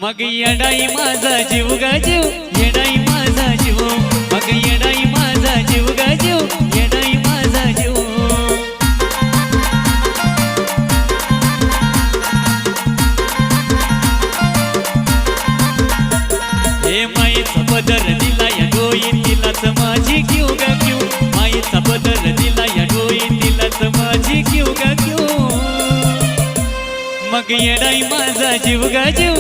मग येडाई माझा जीव ग जीव, येडाई माझा जीव, मग येडाई माझा जीव ग जीव, येडाई माझा जीव. हे माईचा पदर दिला या डोईन तिलाच माझी क्यू ग क्यू, माईचा पदर दिला या डोईन तिलाच माझी क्यू ग क्यू. मग येडाई माझा जीव ग जीव,